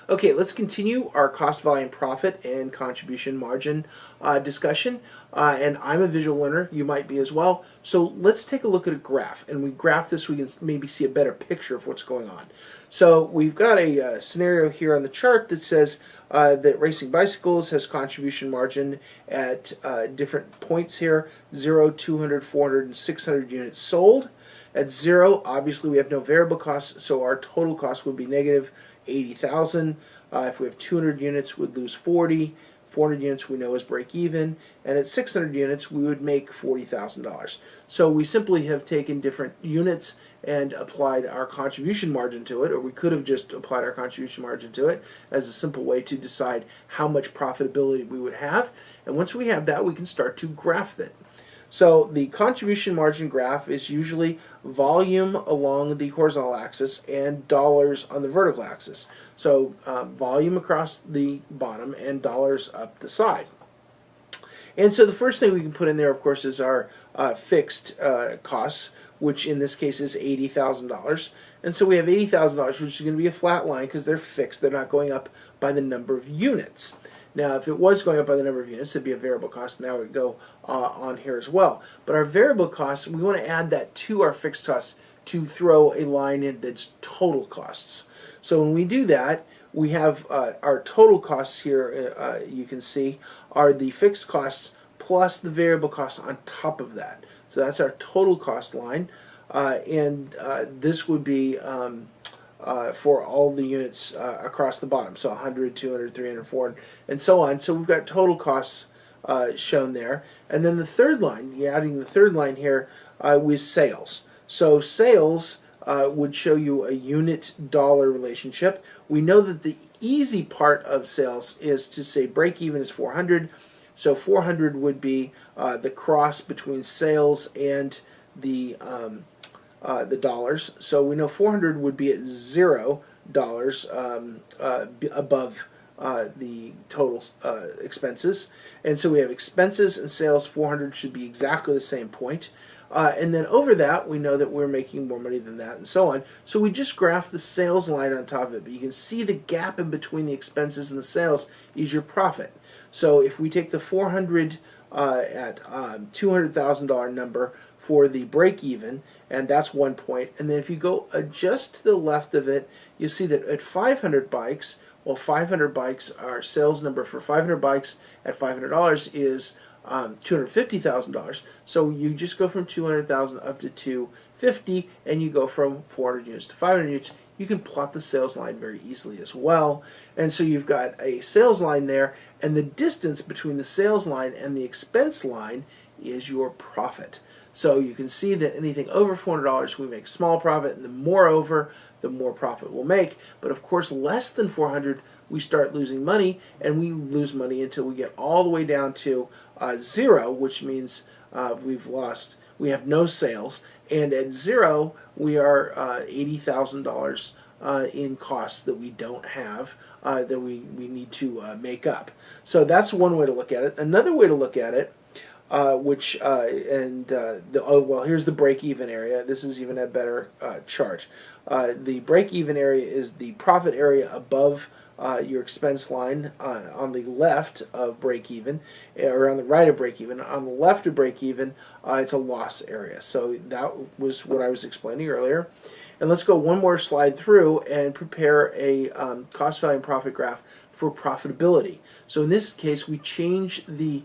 Okay, let's continue our cost, volume, profit, and contribution margin discussion. And I'm a visual learner, you might be as well. So let's take a look at a graph. And we graph this, we can maybe see a better picture of what's going on. So we've got a scenario here on the chart that says that Racing Bicycles has contribution margin at different points here, 0, 200, 400, and 600 units sold. At 0, obviously we have no variable costs, so our total cost would be negative 80,000. If we have 200 units, we'd lose 40. 400 units we know is break even, and at 600 units we would make $40,000. So we simply have taken different units and applied our contribution margin to it, or we could have just applied our contribution margin to it as a simple way to decide how much profitability we would have. And once we have that, we can start to graph it. So the contribution margin graph is usually volume along the horizontal axis and dollars on the vertical axis. So volume across the bottom and dollars up the side. And so the first thing we can put in there, of course, is our fixed costs, which in this case is $80,000. And so we have $80,000, which is going to be a flat line because they're fixed. They're not going up by the number of units. Now, if it was going up by the number of units, it'd be a variable cost. Now it would go on here as well. But our variable costs, we want to add that to our fixed costs to throw a line in that's total costs. So when we do that, we have our total costs here, you can see, are the fixed costs plus the variable costs on top of that. So that's our total cost line. And this would be for all the units across the bottom, so 100, 200, 300, 400, and so on. So we've got total costs shown there. And then the third line, adding the third line here, was sales. So sales would show you a unit-dollar relationship. We know that the easy part of sales is to say break even is 400. So 400 would be the cross between sales and the dollars. So we know 400 would be at $0 above the total expenses. And so we have expenses and sales. 400 should be exactly the same point. And then over that, we know that we're making more money than that, and so on. So we just graph the sales line on top of it. But you can see the gap in between the expenses and the sales is your profit. So if we take the 400 at $200,000 number for the break even, and that's 1 point. And then if you go just to the left of it, you'll see that at 500 bikes, well, 500 bikes, our sales number for 500 bikes at $500 is $250,000. So you just go from 200,000 up to 250, and you go from 400 units to 500 units. You can plot the sales line very easily as well. And so you've got a sales line there, and the distance between the sales line and the expense line is your profit. So you can see that anything over $400 we make small profit, and the more over, the more profit we'll make. But of course, less than 400, we start losing money, and we lose money until we get all the way down to 0, which means we have no sales, and at 0 we are $80,000 in costs that we don't have, that we need to make up. So that's one way to look at it. Another way to look at it, here's the break-even area. This is even a better chart. The break-even area is the profit area above your expense line on the left of break-even, or on the right of break-even. On the left of break-even, it's a loss area. So that was what I was explaining earlier. And let's go one more slide through and prepare a cost, value, and profit graph for profitability. So in this case, we change the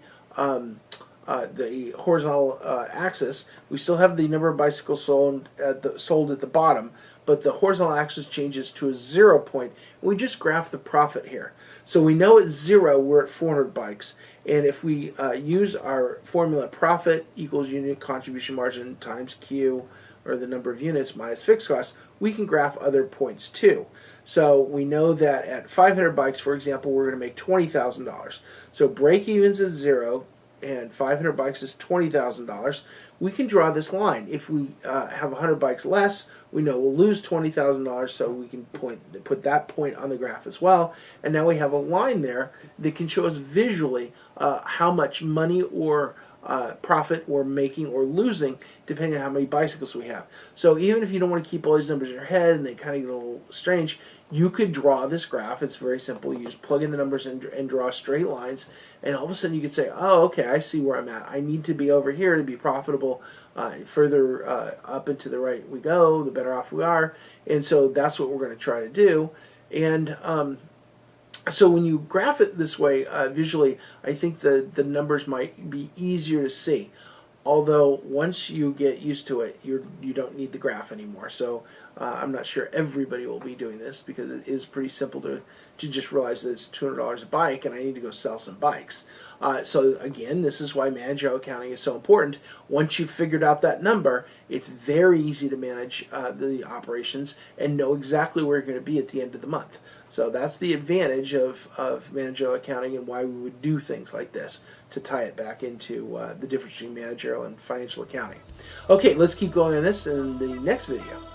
horizontal axis. We still have the number of bicycles sold at the bottom, but the horizontal axis changes to a 0 point. We just graph the profit here. So we know at 0 we're at 400 bikes, and if we use our formula, profit equals unit contribution margin times Q, or the number of units minus fixed costs, we can graph other points too. So we know that at 500 bikes, for example, we're going to make $20,000. So break evens is 0, and 500 bikes is $20,000. We can draw this line. If we have 100 bikes less, we know we'll lose $20,000, so we can put that point on the graph as well. And now we have a line there that can show us visually how much money or profit we're making or losing depending on how many bicycles we have. So even if you don't want to keep all these numbers in your head and they kind of get a little strange, You could draw this graph. It's very simple. You just plug in the numbers and draw straight lines, and all of a sudden you could say, oh, okay, I see where I'm at. I need to be over here to be profitable. Further up and to the right we go, the better off we are. And so that's what we're going to try to do. And so when you graph it this way visually, I think the numbers might be easier to see. Although once you get used to it, you don't need the graph anymore. So I'm not sure everybody will be doing this, because it is pretty simple to just realize that it's $200 a bike and I need to go sell some bikes. So again, this is why managerial accounting is so important. Once you've figured out that number, it's very easy to manage the operations and know exactly where you're going to be at the end of the month. So that's the advantage of managerial accounting, and why we would do things like this, to tie it back into the difference between managerial and financial accounting. Okay, let's keep going on this in the next video.